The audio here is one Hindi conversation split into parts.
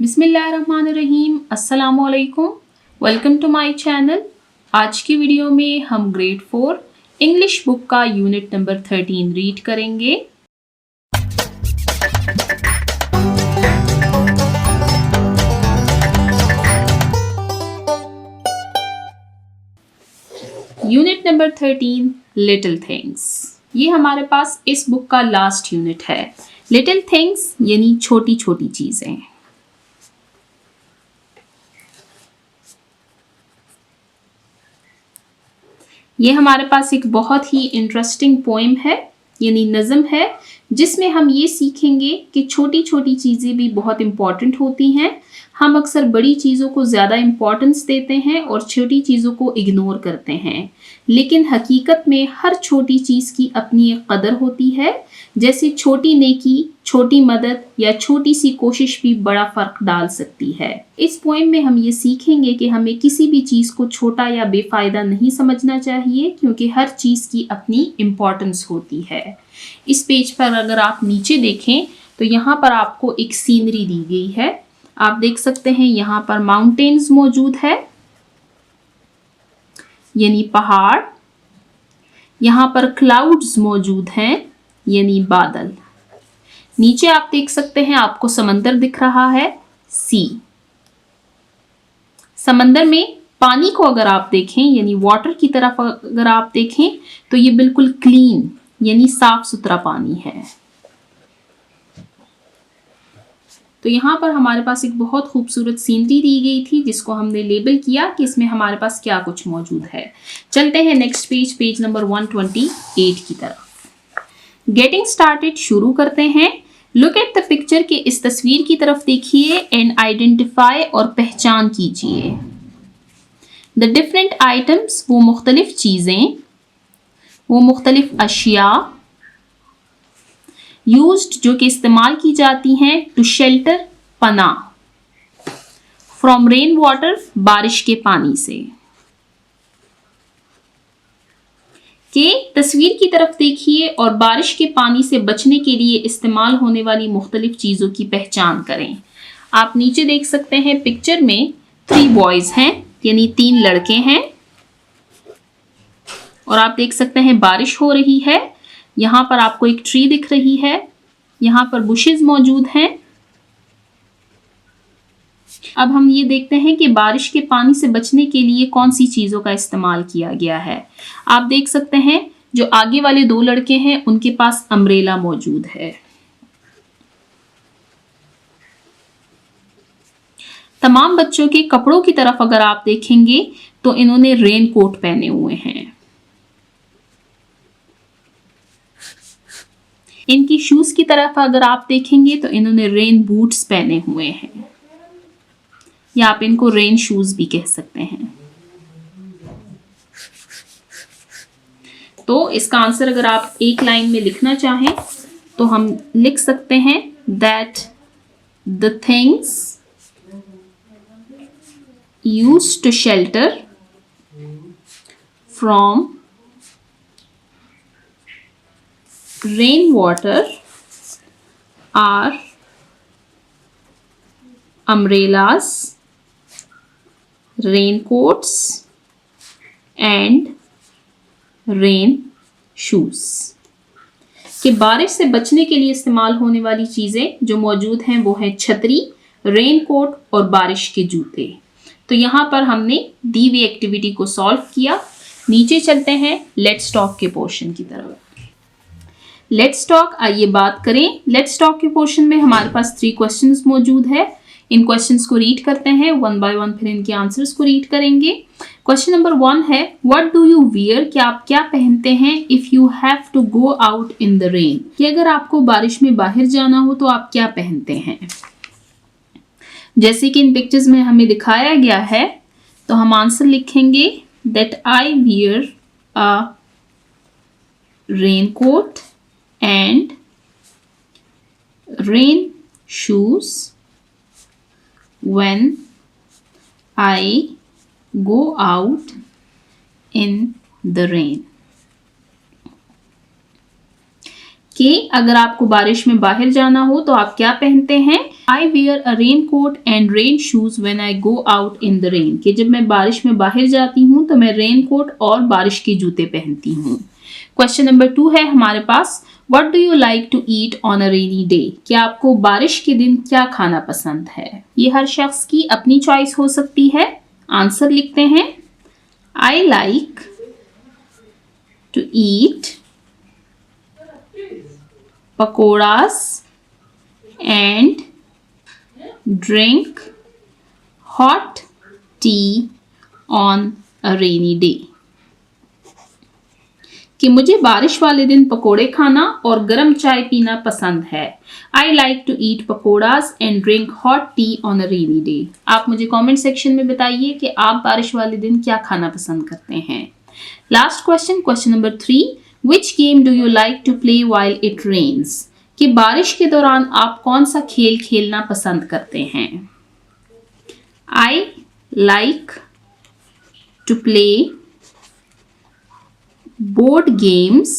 बिस्मिल्लाहिर्रहमानिर्रहीम, अस्सलामुअलैकुम। Welcome to my channel. आज की वीडियो में हम ग्रेड 4 इंग्लिश बुक का यूनिट नंबर 13 रीड करेंगे। Unit number 13 little things. ये हमारे पास इस बुक का लास्ट यूनिट है। लिटिल थिंग्स यानी छोटी छोटी चीजें। ये हमारे पास एक बहुत ही इंटरेस्टिंग पोएम है यानी नज़म है, जिसमें हम ये सीखेंगे कि छोटी छोटी चीज़ें भी बहुत इम्पॉर्टेंट होती हैं। हम अक्सर बड़ी चीज़ों को ज़्यादा इम्पॉर्टेंस देते हैं और छोटी चीज़ों को इग्नोर करते हैं, लेकिन हकीकत में हर छोटी चीज़ की अपनी एक कदर होती है। जैसे छोटी नेकी, छोटी मदद या छोटी सी कोशिश भी बड़ा फ़र्क डाल सकती है। इस पोएम में हम ये सीखेंगे कि हमें किसी भी चीज़ को छोटा या बेफ़ायदा नहीं समझना चाहिए, क्योंकि हर चीज़ की अपनी इम्पॉर्टेंस होती है। इस पेज पर अगर आप नीचे देखें तो यहाँ पर आपको एक सीनरी दी गई है। आप देख सकते हैं यहाँ पर माउंटेन्स मौजूद है यानी पहाड़। यहाँ पर क्लाउड्स मौजूद हैं यानी बादल। नीचे आप देख सकते हैं आपको समंदर दिख रहा है, सी। समंदर में पानी को अगर आप देखें यानी वाटर की तरफ अगर आप देखें तो ये बिल्कुल क्लीन यानी साफ सुथरा पानी है। तो यहाँ पर हमारे पास एक बहुत खूबसूरत सीनरी दी गई थी, जिसको हमने लेबल किया कि इसमें हमारे पास क्या कुछ मौजूद है। चलते हैं नेक्स्ट पेज, पेज नंबर 128 की तरफ। गेटिंग स्टार्टेड शुरू करते हैं। लुक एट द पिक्चर के इस तस्वीर की तरफ देखिए एंड आइडेंटिफाई और पहचान कीजिए। द डिफरेंट आइटम्स, वो मुख्तलिफ चीज़ें, वो मुख्तलिफ अशिया, यूज्ड जो कि इस्तेमाल की जाती हैं, टू शेल्टर पना, फ्रॉम रेन वाटर बारिश के पानी से। के तस्वीर की तरफ देखिए और बारिश के पानी से बचने के लिए इस्तेमाल होने वाली मुख्तलिफ चीज़ों की पहचान करें। आप नीचे देख सकते हैं पिक्चर में 3 बॉयज़ हैं यानी 3 लड़के हैं, और आप देख सकते हैं बारिश हो रही है। यहाँ पर आपको एक ट्री दिख रही है, यहाँ पर बुशेस मौजूद हैं। अब हम ये देखते हैं कि बारिश के पानी से बचने के लिए कौन सी चीज़ों का इस्तेमाल किया गया है। आप देख सकते हैं जो आगे वाले 2 लड़के हैं उनके पास अम्ब्रेला मौजूद है। तमाम बच्चों के कपड़ों की तरफ अगर आप देखेंगे तो इन्होंने रेन कोट पहने हुए हैं। इनकी शूज की तरफ अगर आप देखेंगे तो इन्होंने रेन बूट्स पहने हुए हैं, या आप इनको रेन शूज भी कह सकते हैं। तो इसका आंसर अगर आप एक लाइन में लिखना चाहें तो हम लिख सकते हैं that the things used to shelter from rainwater are umbrellas, raincoats and rain shoes। कि बारिश से बचने के लिए इस्तेमाल होने वाली चीज़ें जो मौजूद हैं वो है छतरी, रेनकोट और बारिश के जूते। तो यहाँ पर हमने दी हुई एक्टिविटी को सॉल्व किया। नीचे चलते हैं लेट्स टॉक के पोर्शन की तरफ। लेट्स टॉक, आइए बात करें। लेट्स टॉक के पोर्शन में हमारे पास 3 क्वेश्चंस मौजूद है। इन क्वेश्चंस को रीड करते हैं 1 बाय 1, फिर इनके आंसर्स को रीड करेंगे। क्वेश्चन नंबर 1 है व्हाट डू यू वियर, कि आप क्या पहनते हैं if you have to go out in the rain, कि अगर आपको बारिश में बाहर जाना हो तो आप क्या पहनते हैं। जैसे कि इन पिक्चर्स में हमें दिखाया गया है तो हम आंसर लिखेंगे that I wear a raincoat and rain shoes when I go out in the rain। कि अगर आपको बारिश में बाहर जाना हो तो आप क्या पहनते हैं, I wear a rain coat and rain shoes when I go out in the rain, कि जब मैं बारिश में बाहर जाती हूँ तो मैं रेन कोट और बारिश के जूते पहनती हूँ। क्वेश्चन नंबर 2 है हमारे पास, what do you like to eat on a rainy day, कि आपको बारिश के दिन क्या खाना पसंद है। ये हर शख्स की अपनी चॉइस हो सकती है। आंसर लिखते हैं, I like to eat pakodas and drink hot tea on a rainy day, कि मुझे बारिश वाले दिन पकोड़े खाना और गर्म चाय पीना पसंद है। I like to eat पकोड़ास and drink hot tea on a rainy day। आप मुझे कमेंट सेक्शन में बताइए कि आप बारिश वाले दिन क्या खाना पसंद करते हैं। Last question, question number 3, which game do you like to play while it rains, कि बारिश के दौरान आप कौन सा खेल खेलना पसंद करते हैं। I like to play board games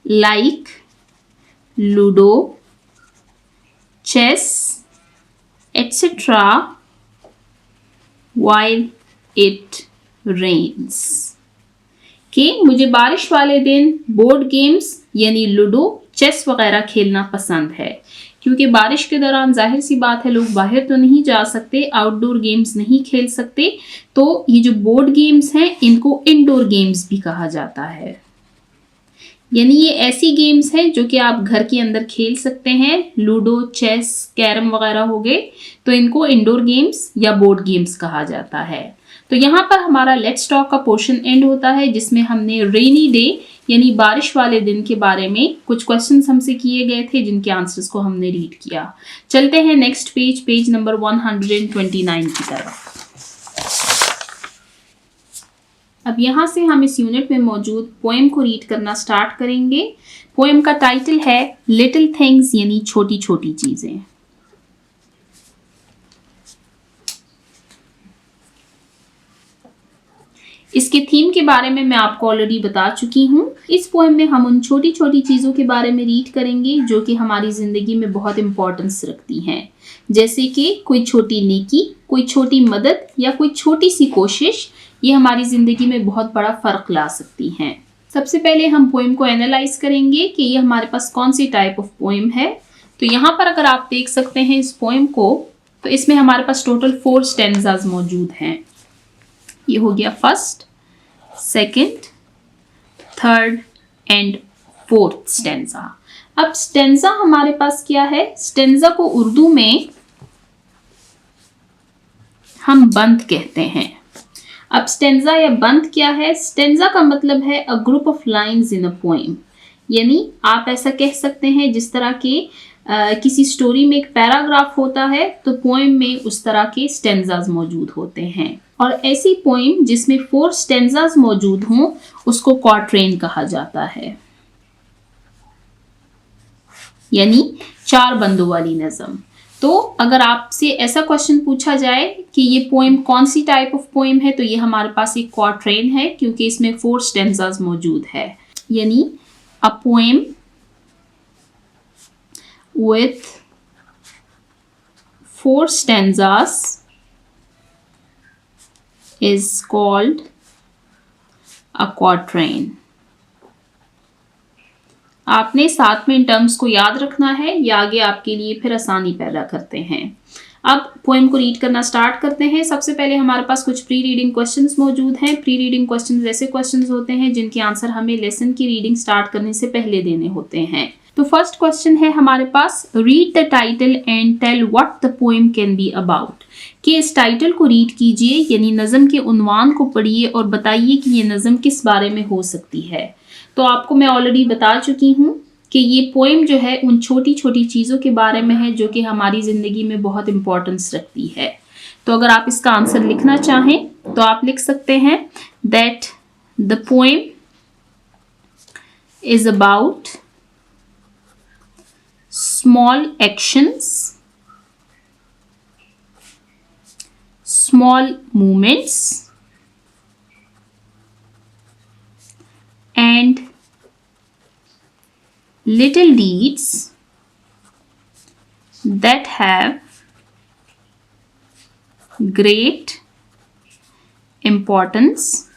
like Ludo, chess, etc. while it rains, कि मुझे बारिश वाले दिन बोर्ड गेम्स यानी लूडो, चेस वगैरह खेलना पसंद है, क्योंकि बारिश के दौरान जाहिर सी बात है लोग बाहर तो नहीं जा सकते, आउटडोर गेम्स नहीं खेल सकते, तो ये जो बोर्ड गेम्स हैं इनको इंडोर गेम्स भी कहा जाता है। यानी ये ऐसी गेम्स हैं जो कि आप घर के अंदर खेल सकते हैं। लूडो, चेस, कैरम वगैरह हो गए, तो इनको इंडोर गेम्स या बोर्ड गेम्स कहा जाता है। तो यहाँ पर हमारा लेट्स टॉक का पोर्शन एंड होता है, जिसमें हमने रेनी डे यानी बारिश वाले दिन के बारे में कुछ क्वेश्चंस हमसे किए गए थे, जिनके आंसर्स को हमने रीड किया। चलते हैं नेक्स्ट पेज, पेज नंबर 129 की तरफ। अब यहाँ से हम इस यूनिट में मौजूद पोएम को रीड करना स्टार्ट करेंगे। पोएम का टाइटल है लिटिल थिंग्स यानी छोटी छोटी चीजें। इसके थीम के बारे में मैं आपको ऑलरेडी बता चुकी हूँ। इस पोएम में हम उन छोटी छोटी चीज़ों के बारे में रीड करेंगे जो कि हमारी ज़िंदगी में बहुत इंपॉर्टेंस रखती हैं, जैसे कि कोई छोटी नेकी, कोई छोटी मदद या कोई छोटी सी कोशिश, ये हमारी ज़िंदगी में बहुत बड़ा फ़र्क ला सकती हैं। सबसे पहले हम पोएम को एनालाइज करेंगे कि ये हमारे पास कौन सी टाइप ऑफ पोएम है। तो यहाँ पर अगर आप देख सकते हैं इस पोएम को, तो इसमें हमारे पास टोटल 4 स्टैंजाज मौजूद हैं। ये हो गया first, second, third and fourth stanza. अब स्टेंजा हमारे पास क्या है? स्टेंजा को उर्दू में हम बंद कहते हैं। अब स्टेंजा या बंद क्या है? स्टेंजा का मतलब है a group of lines in a poem, यानी आप ऐसा कह सकते हैं जिस तरह के किसी स्टोरी में एक पैराग्राफ होता है, तो पोएम में उस तरह के स्टेंजाज मौजूद होते हैं। और ऐसी पोएम जिसमें 4 स्टेंजाज मौजूद हों उसको क्वाट्रेन कहा जाता है, यानी 4 बंदों वाली नज़म। तो अगर आपसे ऐसा क्वेश्चन पूछा जाए कि ये पोएम कौन सी टाइप ऑफ पोएम है, तो ये हमारे पास एक क्वाट्रेन है, क्योंकि इसमें 4 स्टेंजाज मौजूद है। यानी a poem with 4 stanzas is called a quatrain। आपने साथ में इन टर्म्स को याद रखना है, ये आगे आपके लिए फिर आसानी पैदा करते हैं। अब पोएम को रीड करना स्टार्ट करते हैं। सबसे पहले हमारे पास कुछ प्री रीडिंग क्वेश्चंस मौजूद हैं। प्री रीडिंग क्वेश्चंस ऐसे क्वेश्चंस होते हैं जिनके आंसर हमें लेसन की रीडिंग स्टार्ट करने से पहले देने होते हैं। तो फर्स्ट क्वेश्चन है हमारे पास, read the title and tell what the poem can be about, कि इस टाइटल को रीड कीजिए यानी नज़म के उन्वान को पढ़िए और बताइए कि ये नज़म किस बारे में हो सकती है। तो आपको मैं ऑलरेडी बता चुकी हूँ कि ये पोएम जो है उन छोटी छोटी चीज़ों के बारे में है जो कि हमारी ज़िंदगी में बहुत इंपॉर्टेंस रखती है। तो अगर आप इसका आंसर लिखना चाहें तो आप लिख सकते हैं that the poem is about small actions, small movements and little deeds that have great importance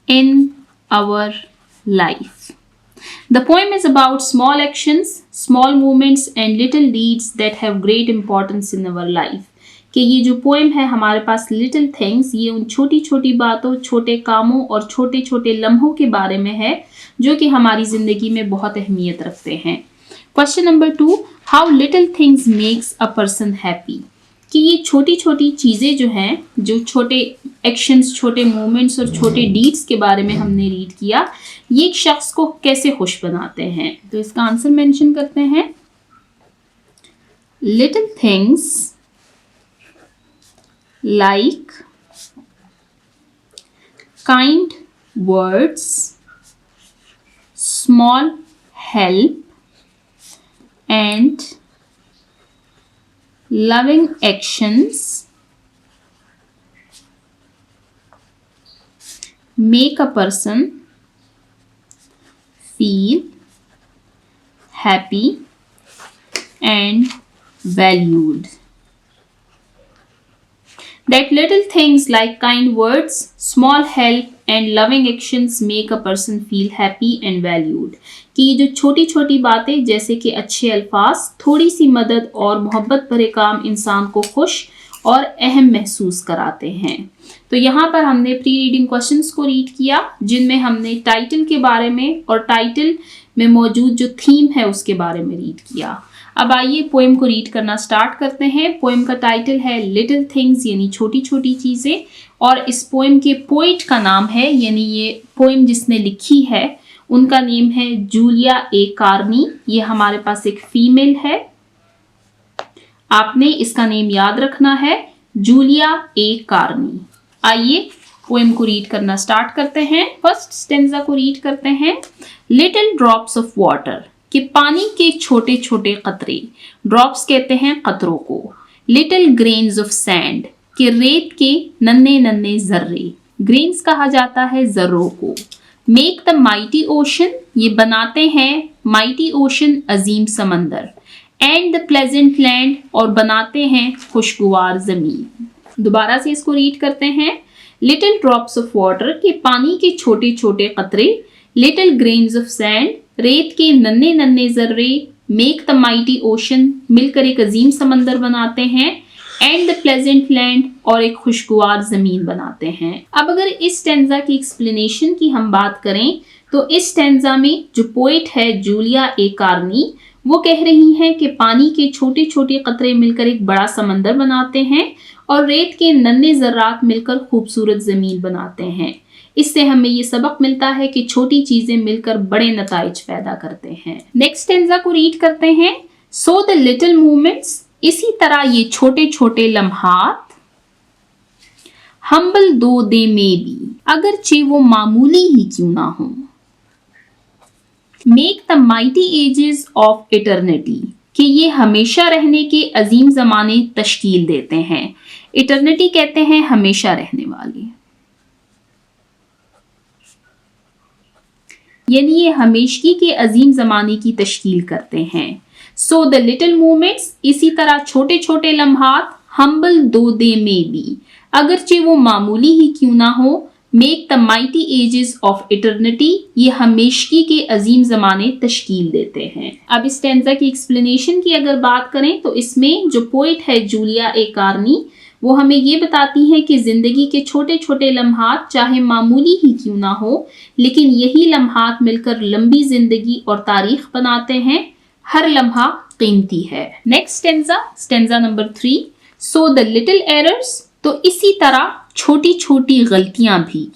in our life. The poem is about small actions, small movements and little deeds that have great importance in our life. कि ये जो पोएम है हमारे पास लिटिल थिंग्स, ये उन छोटी छोटी बातों, छोटे कामों और छोटे छोटे लम्हों के बारे में है जो कि हमारी जिंदगी में बहुत अहमियत रखते हैं. Question number 2, how little things makes a person happy. कि ये छोटी छोटी चीज़ें जो हैं, जो छोटे एक्शंस, छोटे मोमेंट्स और छोटे डीड्स के बारे में हमने रीड किया, ये एक शख्स को कैसे खुश बनाते हैं. तो इसका आंसर मेंशन करते हैं. Little things like kind words, small help and loving actions make a person feel happy and valued. That little things like kind words, small help and loving actions make a person feel happy and valued. कि ये जो छोटी छोटी बातें जैसे कि अच्छे अल्फाज, थोड़ी सी मदद और मोहब्बत भरे काम इंसान को खुश और अहम महसूस कराते हैं. तो यहाँ पर हमने प्री रीडिंग क्वेश्चंस को रीड किया जिनमें हमने टाइटल के बारे में और टाइटल में मौजूद जो थीम है उसके बारे में रीड किया. अब आइए पोएम को रीड करना स्टार्ट करते हैं. पोएम का टाइटल है लिटिल थिंग्स यानी छोटी छोटी चीज़ें, और इस पोएम के पोइट का नाम है, यानी ये पोएम जिसने लिखी है उनका नेम है जूलिया ए कार्नी. ये हमारे पास एक फीमेल है, आपने इसका नेम याद रखना है, जूलिया ए कार्नी. आइए पोएम को रीड करना स्टार्ट करते हैं. फर्स्ट स्टेंजा को रीड करते हैं. लिटिल ड्रॉप्स ऑफ वाटर, कि पानी के छोटे छोटे कतरे, ड्रॉप्स कहते हैं कतरों को. लिटिल ग्रेन्स ऑफ सैंड, कि रेत के नन्हे नन्हे जर्रे, ग्रेन्स कहा जाता है जर्रों को. मेक द माइटी ओशन, ये बनाते हैं माइटी ओशन अजीम समंदर. एंड द प्लेजेंट लैंड, और बनाते हैं खुशगवार जमीन. दोबारा से इसको रीड करते हैं. लिटिल ड्रॉप्स ऑफ वाटर, के पानी के छोटे छोटे कतरे. लिटिल ग्रेन्स ऑफ सैंड, रेत के नन्हे नन्हे जर्रे. मेक द माइटी ओशन, मिलकर एक अजीम समंदर बनाते हैं. एंड द प्लेजेंट लैंड, और एक खुशगवार जमीन बनाते हैं. अब अगर इस स्टेंजा की एक्सप्लेनेशन की हम बात करें तो इस स्टेंजा में जो पोइट है जूलिया ए कार्नी, वो कह रही हैं कि पानी के छोटे छोटे कतरे मिलकर एक बड़ा समंदर बनाते हैं और रेत के नन्हे जर्रात मिलकर खूबसूरत जमीन बनाते हैं. इससे हमें ये सबक मिलता है कि छोटी चीजें मिलकर बड़े नताइज पैदा करते हैं. नेक्स्ट स्टेंजा को रीड करते हैं. सो द लिटिल मूवमेंट्स, इसी तरह ये छोटे छोटे लम्हात. हम्बल दो दे में बी, अगरचे वो मामूली ही क्यों ना हो. Make the mighty ages of eternity, कि ये हमेशा रहने के अजीम जमाने तश्कील देते हैं. इटर्निटी कहते हैं हमेशा रहने वाले, यानी ये हमेशगी के अजीम जमाने की तश्कील करते हैं. सो द लिटिल मूवमेंट्स, इसी तरह छोटे छोटे लम्हात. हम्बल दो दे में बी, अगरचे वो मामूली ही क्यों ना हो. Make the mighty ages of eternity, ये हमेशगी के अजीम जमाने तश्कील देते हैं. अब इस स्टेंजा की एक्सप्लेनेशन की अगर बात करें तो इसमें जो पोइट है जूलिया ए कार्नी, वो हमें ये बताती हैं कि जिंदगी के छोटे छोटे लम्हात चाहे मामूली ही क्यों ना हो, लेकिन यही लम्हात मिलकर लंबी जिंदगी और तारीख बनाते हैं. हर लम्हा कीमती है. Next stanza, stanza number 3. So the little errors, तो इसी तरह छोटी छोटी गलतियां भी.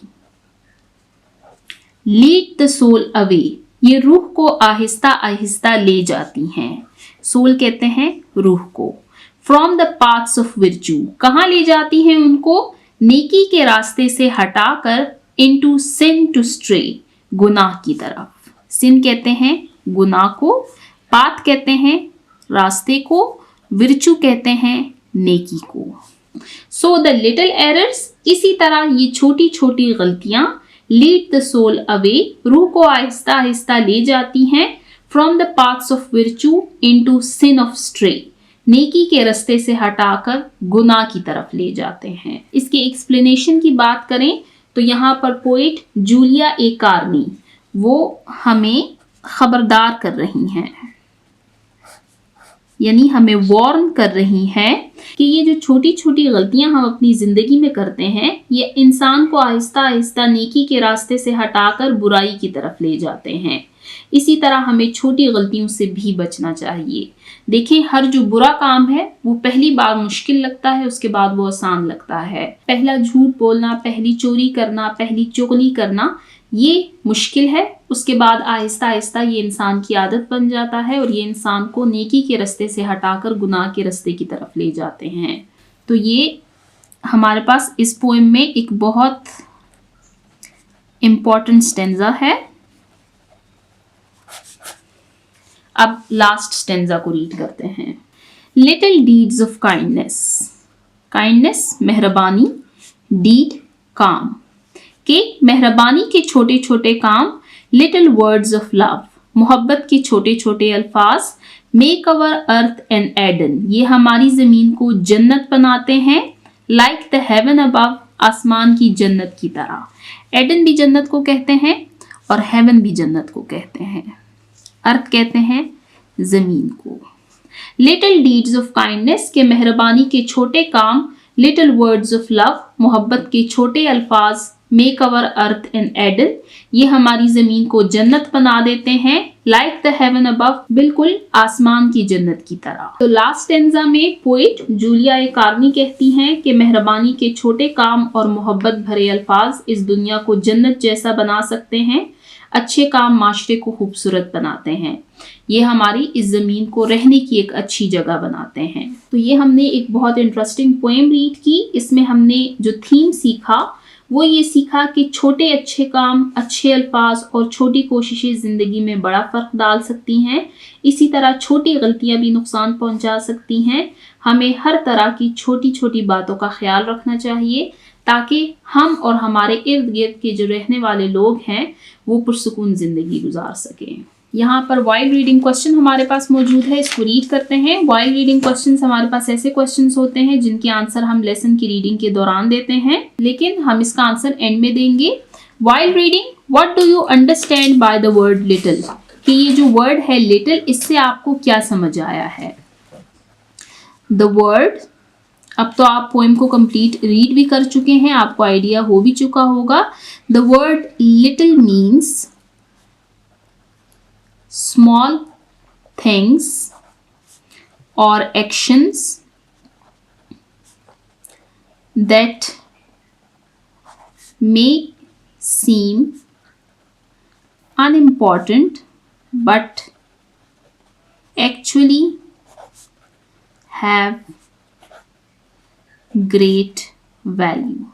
लीड द सोल अवे, ये रूह को आहिस्ता आहिस्ता ले जाती हैं. सोल कहते हैं रूह को. फ्रॉम द पाथ्स ऑफ विर्चू, कहाँ ले जाती हैं उनको. नेकी के रास्ते से हटाकर. इनटू सिन टू स्ट्रे, गुनाह की तरफ. सिन कहते हैं गुनाह को, पाथ कहते हैं रास्ते को, विर्चू कहते हैं नेकी को. सो द लिटिल एरर्स, इसी तरह ये छोटी छोटी गलतियां. लीड द सोल अवे, रूह को आहिस्ता आहिस्ता ले जाती हैं. From the paths of virtue into sin of stray, नेकी के रास्ते से हटाकर गुनाह की तरफ ले जाते हैं। इसके एक्सप्लेनेशन की बात करें तो यहाँ पर पोइट जूलिया ए कार्नी वो हमें खबरदार कर रही हैं, यानी हमें वार्न कर रही हैं कि ये जो छोटी छोटी गलतियां हम अपनी जिंदगी में करते हैं ये इंसान को आहिस्ता आहिस्ता नेकी के रास्ते से हटाकर बुराई की तरफ ले जाते हैं। इसी तरह हमें छोटी गलतियों से भी बचना चाहिए। देखें, हर जो बुरा काम है वो पहली बार मुश्किल लगता है, उसके बाद वो आसान लगता है। पहला झूठ बोलना, पहली चोरी करना, पहली चुगली करना ये मुश्किल है, उसके बाद आहिस्ता आहिस्ता ये इंसान की आदत बन जाता है और ये इंसान को नेकी के रास्ते से हटाकर गुनाह के रास्ते की तरफ ले जाते हैं। तो ये हमारे पास इस पोएम में एक बहुत इम्पॉर्टेंट स्टेंजा है। अब लास्ट स्टेंजा को रीड करते हैं। Little deeds of kindness, kindness मेहरबानी, डीड काम, के मेहरबानी के छोटे छोटे काम, लिटिल वर्ड्स ऑफ लव, मोहब्बत के छोटे छोटे अल्फाज, make our earth and Eden, ये हमारी जमीन को जन्नत बनाते हैं, लाइक द हेवन अबव, आसमान की जन्नत की तरह। एडन भी जन्नत को कहते हैं और हेवन भी जन्नत को कहते हैं। अर्थ कहते हैं जमीन को। लिटिल डीड्स ऑफ काइंडनेस के मेहरबानी के छोटे काम, लिटिल वर्ड्स ऑफ लव, मोहब्बत के छोटे अल्फाज, make our earth and Eden, ये हमारी जमीन को जन्नत बना देते हैं, लाइक द हेवन अबव, बिल्कुल आसमान की जन्नत की तरह। तो लास्ट स्टेंजा में पोइट जूलिया ए कार्नी कहती हैं कि मेहरबानी के छोटे काम और मोहब्बत भरे अल्फाज इस दुनिया को जन्नत जैसा बना सकते हैं, अच्छे काम माशरे को खूबसूरत बनाते हैं, ये हमारी इस ज़मीन को रहने की एक अच्छी जगह बनाते हैं। तो ये हमने एक बहुत इंटरेस्टिंग पोएम रीड की। इसमें हमने जो थीम सीखा वो ये सीखा कि छोटे अच्छे काम, अच्छे अल्फाज और छोटी कोशिशें ज़िंदगी में बड़ा फ़र्क डाल सकती हैं। इसी तरह छोटी गलतियाँ भी नुकसान पहुँचा सकती हैं। हमें हर तरह की छोटी छोटी बातों का ख्याल रखना चाहिए ताकि हम और हमारे इर्द गिर्द के जो रहने वाले लोग हैं वो पुरसुकून ज़िंदगी गुजार सकें। यहाँ पर वाइल्ड रीडिंग क्वेश्चन हमारे पास मौजूद है, इसको रीड करते हैं। वाइल्ड रीडिंग क्वेश्चंस हमारे पास ऐसे क्वेश्चंस होते हैं जिनके आंसर हम लेसन की रीडिंग के दौरान देते हैं, लेकिन हम इसका आंसर एंड में देंगे। Wild reading, what do you understand by the word little, कि ये जो वर्ड है लिटिल, इससे आपको क्या समझ आया है। द वर्ड, अब तो आप पोएम को कंप्लीट रीड भी कर चुके हैं, आपको आइडिया हो भी चुका होगा। The word little means small things or actions that may seem unimportant but actually have great value.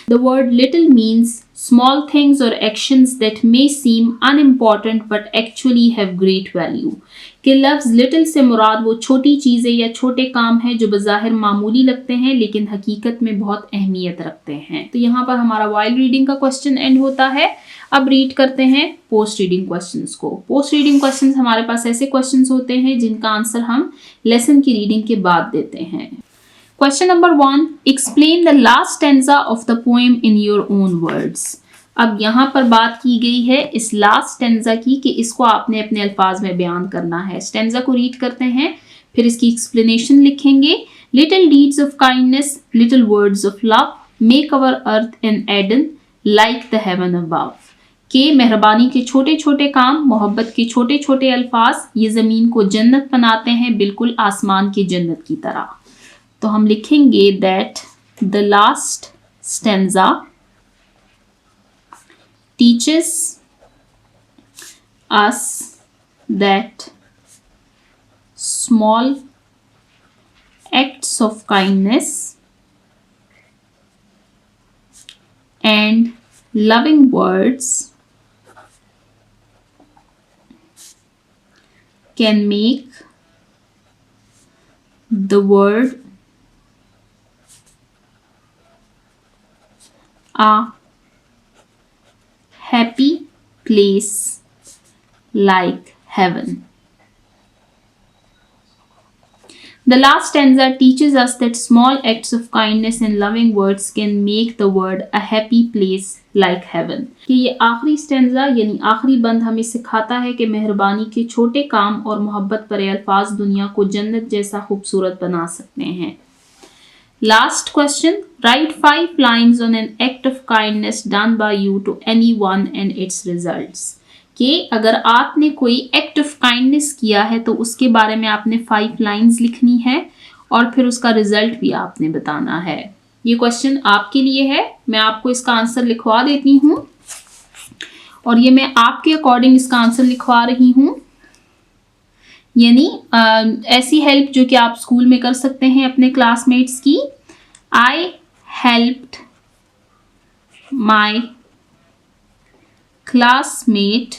The word little means small things or actions that may seem unimportant but actually have great value. कि लफ्ज़ लिटिल से मुराद वो छोटी चीज़ें या छोटे काम हैं जो बज़ाहिर मामूली लगते हैं लेकिन हकीकत में बहुत अहमियत रखते हैं। तो यहाँ पर हमारा वाइल्ड रीडिंग का क्वेश्चन एंड होता है। अब रीड करते हैं पोस्ट रीडिंग क्वेश्चंस को। पोस्ट रीडिंग क्वेश्चंस हमारे पास ऐसे क्वेश्चंस होते हैं जिनका आंसर हम लेसन की रीडिंग के बाद देते हैं। Question number 1, explain the last stanza of the poem in your own words. अब यहाँ पर बात की गई है इस लास्ट स्टेंजा की कि इसको आपने अपने अल्फाज में बयान करना है। स्टेंजा को रीड करते हैं, फिर इसकी एक्सप्लेनेशन लिखेंगे। Little deeds of kindness, little words of love, make our earth and Eden like the heaven above, के मेहरबानी के छोटे छोटे काम, मोहब्बत के छोटे छोटे अल्फाज, ये ज़मीन को जन्नत बनाते हैं बिल्कुल आसमान की जन्नत की तरह। तो हम लिखेंगे that the last stanza teaches us that small acts of kindness and loving words can make the world a happy place like heaven. The last stanza teaches us that small acts of kindness and loving words can make the world a happy place like heaven. कि ये आखिरी स्टैंजा यानी आखिरी बंद हमें सिखाता है कि मेहरबानी के छोटे काम और मोहब्बत भरे अल्फाज दुनिया को जन्नत जैसा खूबसूरत बना सकते हैं. Last question. Write 5 lines on an act of kindness done by you to anyone and its results. कि अगर आपने कोई एक्ट ऑफ काइंडनेस किया है तो उसके बारे में आपने 5 लाइंस लिखनी है और फिर उसका रिजल्ट भी आपने बताना है. ये क्वेश्चन आपके लिए है. मैं आपको इसका आंसर लिखवा देती हूँ और ये मैं आपके अकॉर्डिंग इसका आंसर लिखवा रही हूँ. यानी ऐसी हेल्प जो कि आप स्कूल में कर सकते हैं अपने क्लासमेट्स की. आई helped my classmate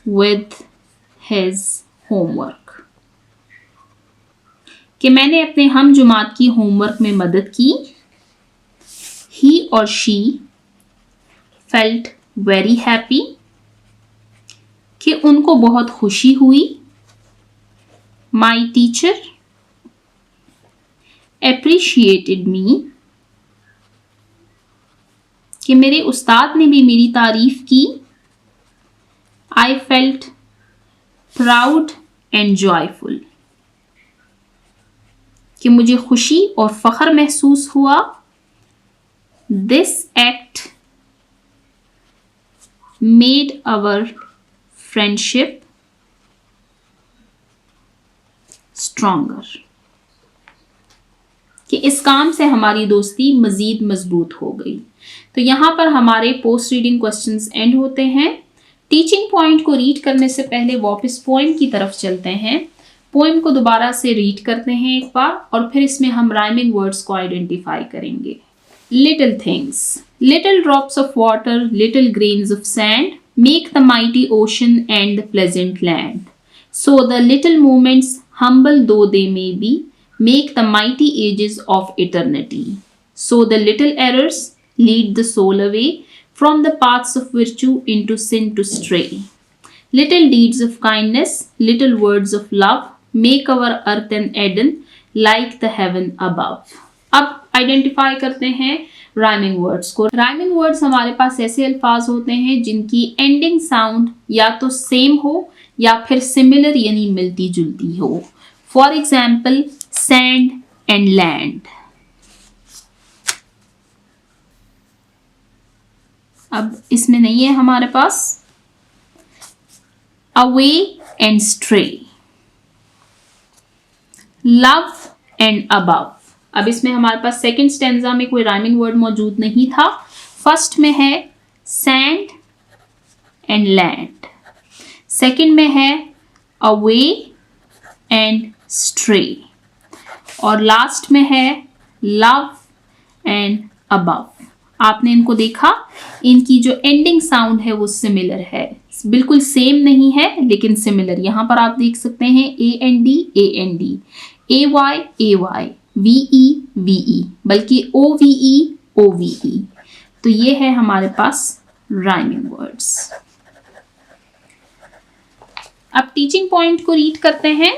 with his homework. कि मैंने अपने हम जुमात की होमवर्क में मदद की. He or she felt very happy. कि उनको बहुत खुशी हुई. My teacher appreciated me. कि मेरे उस्ताद ने भी मेरी तारीफ की. I felt proud and joyful. कि मुझे खुशी और फख्र महसूस हुआ. This act made our friendship stronger. कि इस काम से हमारी दोस्ती मजीद मजबूत हो गई. तो यहाँ पर हमारे पोस्ट रीडिंग क्वेश्चंस एंड होते हैं. टीचिंग पॉइंट को रीड करने से पहले वापस पोएम की तरफ चलते हैं. पोएम को दोबारा से रीड करते हैं एक बार और फिर इसमें हम राइमिंग वर्ड्स को आइडेंटिफाई करेंगे. Little things, little drops of water, little grains of sand, make the mighty ocean and the pleasant land. So the little moments, humble though they may be, make the mighty ages of eternity. So the little errors lead the soul away from the paths of virtue into sin to stray. Little deeds of kindness, little words of love, make our earth an Eden like the heaven above. अब आइडेंटिफाई करते हैं राइमिंग वर्ड्स को. राइमिंग वर्ड्स हमारे पास ऐसे अल्फाज होते हैं जिनकी एंडिंग साउंड या तो सेम हो या फिर सिमिलर यानी मिलती जुलती हो. For example sand and land. अब इसमें नहीं है हमारे pass away and stray, love and above. अब इसमें हमारे पास सेकंड स्टेंजा में कोई राइमिंग वर्ड मौजूद नहीं था. फर्स्ट में है सैंड एंड लैंड, सेकंड में है अवे एंड स्ट्रे और लास्ट में है लव एंड अबव. आपने इनको देखा, इनकी जो एंडिंग साउंड है वो सिमिलर है, बिल्कुल सेम नहीं है लेकिन सिमिलर. यहां पर आप देख सकते हैं A N D, A Y, V E, बल्कि ओ वी ई. तो ये है हमारे पास राइमिंग वर्ड्स. अब टीचिंग पॉइंट को रीड करते हैं.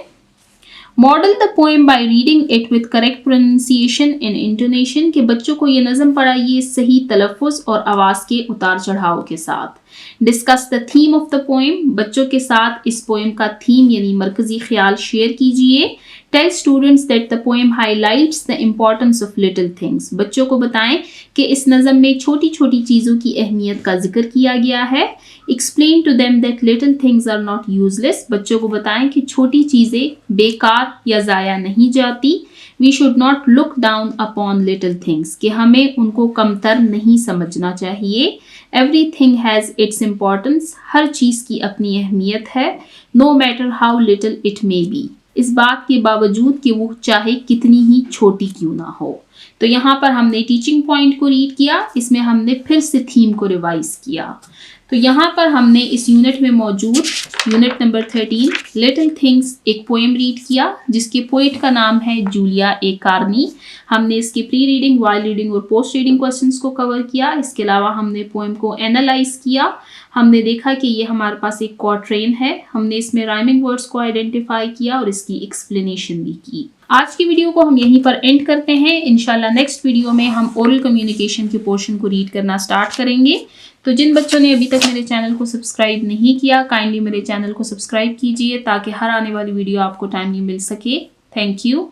Model the poem by reading it with correct pronunciation and intonation. के बच्चों को ये नज़म पढ़ाइए सही तलफ़ुज़ और आवाज़ के उतार चढ़ाव के साथ. Discuss the theme of the poem. बच्चों के साथ इस पोएम का थीम यानी मरकजी ख्याल शेयर कीजिए. Tell students that the poem highlights the importance of little things. बच्चों को बताएं कि इस नज़म में छोटी छोटी चीज़ों की अहमियत का जिक्र किया गया है. Explain to them that little things are not useless. बच्चों को बताएं कि छोटी चीज़ें बेकार या ज़ाया नहीं जाती. We should not look down upon little things. कि हमें उनको कमतर नहीं समझना चाहिए. Everything has its importance. हर चीज़ की अपनी अहमियत है. No matter how little it may be. इस बात के बावजूद कि वो चाहे कितनी ही छोटी क्यों ना हो. तो यहाँ पर हमने टीचिंग पॉइंट को रीड किया, इसमें हमने फिर से थीम को रिवाइज किया। तो यहाँ पर हमने इस यूनिट में मौजूद यूनिट नंबर 13 लिटिल थिंग्स एक पोएम रीड किया जिसके पोइट का नाम है जूलिया ए कार्नी। हमने इसके प्री रीडिंग, वाइल रीडिंग और पोस्ट रीडिंग क्वेश्चंस को कवर किया। इसके अलावा हमने पोएम को एनालाइज किया। हमने देखा कि ये हमारे पास एक क्वाट्रेन है। हमने इसमें राइमिंग वर्ड्स को आइडेंटिफाई किया और इसकी एक्सप्लेनेशन भी की। आज की वीडियो को हम यहीं पर एंड करते हैं। इंशाल्लाह नेक्स्ट वीडियो में हम ओरल कम्युनिकेशन के पोर्शन को रीड करना स्टार्ट करेंगे। तो जिन बच्चों ने अभी तक मेरे चैनल को सब्सक्राइब नहीं किया, काइंडली मेरे चैनल को सब्सक्राइब कीजिए ताकि हर आने वाली वीडियो आपको टाइमली मिल सके। Thank you.